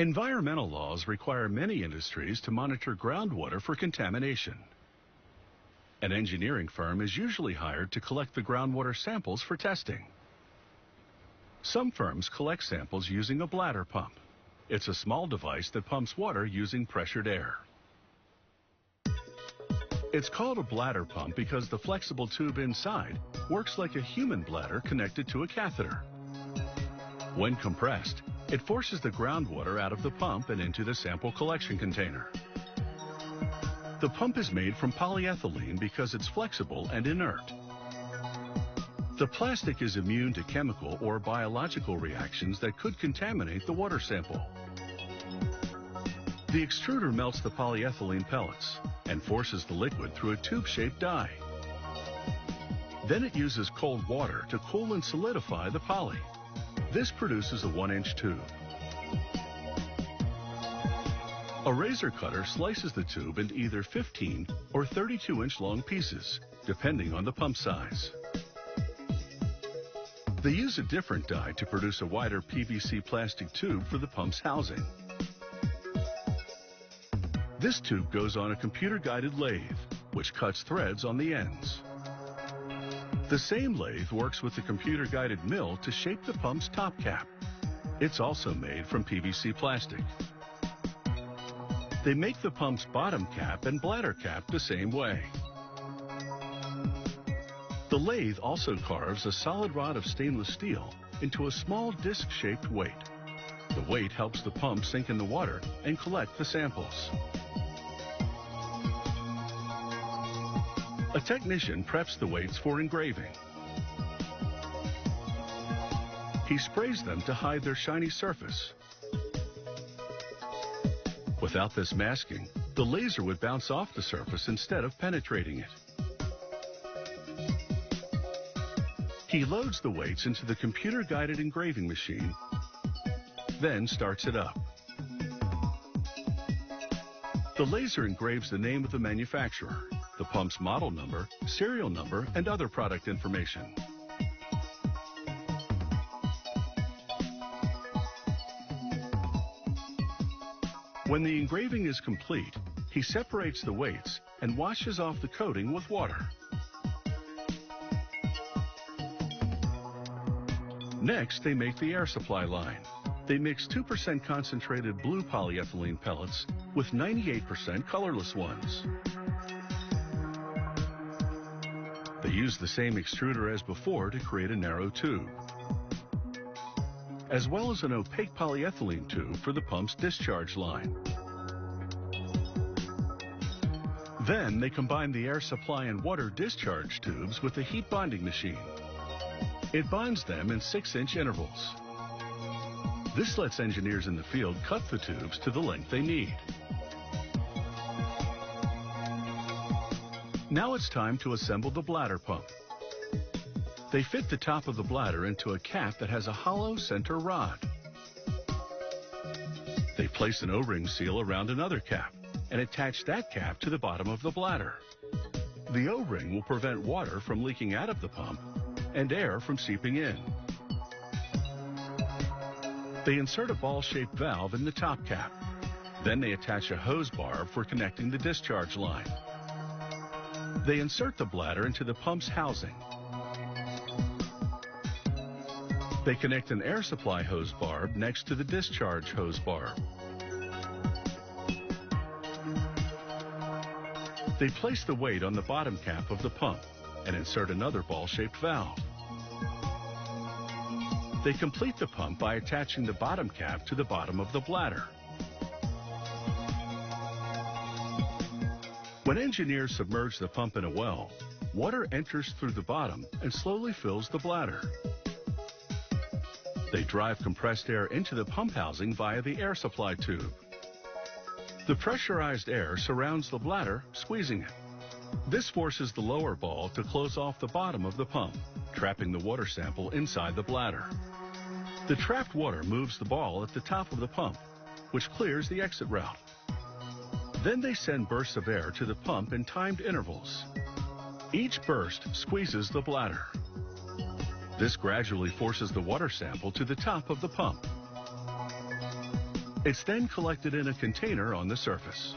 Environmental laws require many industries to monitor groundwater for contamination. An engineering firm is usually hired to collect the groundwater samples for testing. Some firms collect samples using a bladder pump. It's a small device that pumps water using pressured air. It's called a bladder pump because the flexible tube inside works like a human bladder connected to a catheter. When compressed, it forces the groundwater out of the pump and into the sample collection container. The pump is made from polyethylene because it's flexible and inert. The plastic is immune to chemical or biological reactions that could contaminate the water sample. The extruder melts the polyethylene pellets and forces the liquid through a tube-shaped die. Then it uses cold water to cool and solidify the poly. This produces a 1-inch tube. A razor cutter slices the tube into either 15 or 32-inch long pieces, depending on the pump size. They use a different die to produce a wider PVC plastic tube for the pump's housing. This tube goes on a computer-guided lathe, which cuts threads on the ends. The same lathe works with the computer-guided mill to shape the pump's top cap. It's also made from PVC plastic. They make the pump's bottom cap and bladder cap the same way. The lathe also carves a solid rod of stainless steel into a small disc-shaped weight. The weight helps the pump sink in the water and collect the samples. A technician preps the weights for engraving. He sprays them to hide their shiny surface. Without this masking, the laser would bounce off the surface instead of penetrating it. He loads the weights into the computer-guided engraving machine, then starts it up. The laser engraves the name of the manufacturer, the pump's model number, serial number, and other product information. When the engraving is complete, he separates the weights and washes off the coating with water. Next, they make the air supply line. They mix 2% concentrated blue polyethylene pellets with 98% colorless ones. They use the same extruder as before to create a narrow tube, as well as an opaque polyethylene tube for the pump's discharge line. Then they combine the air supply and water discharge tubes with the heat bonding machine. It bonds them in 6-inch intervals. This lets engineers in the field cut the tubes to the length they need. Now it's time to assemble the bladder pump. They fit the top of the bladder into a cap that has a hollow center rod. They place an O-ring seal around another cap and attach that cap to the bottom of the bladder. The O-ring will prevent water from leaking out of the pump and air from seeping in. They insert a ball-shaped valve in the top cap. Then they attach a hose barb for connecting the discharge line. They insert the bladder into the pump's housing. They connect an air supply hose barb next to the discharge hose barb. They place the weight on the bottom cap of the pump and insert another ball-shaped valve. They complete the pump by attaching the bottom cap to the bottom of the bladder. When engineers submerge the pump in a well, water enters through the bottom and slowly fills the bladder. They drive compressed air into the pump housing via the air supply tube. The pressurized air surrounds the bladder, squeezing it. This forces the lower ball to close off the bottom of the pump, trapping the water sample inside the bladder. The trapped water moves the ball at the top of the pump, which clears the exit route. Then they send bursts of air to the pump in timed intervals. Each burst squeezes the bladder. This gradually forces the water sample to the top of the pump. It's then collected in a container on the surface.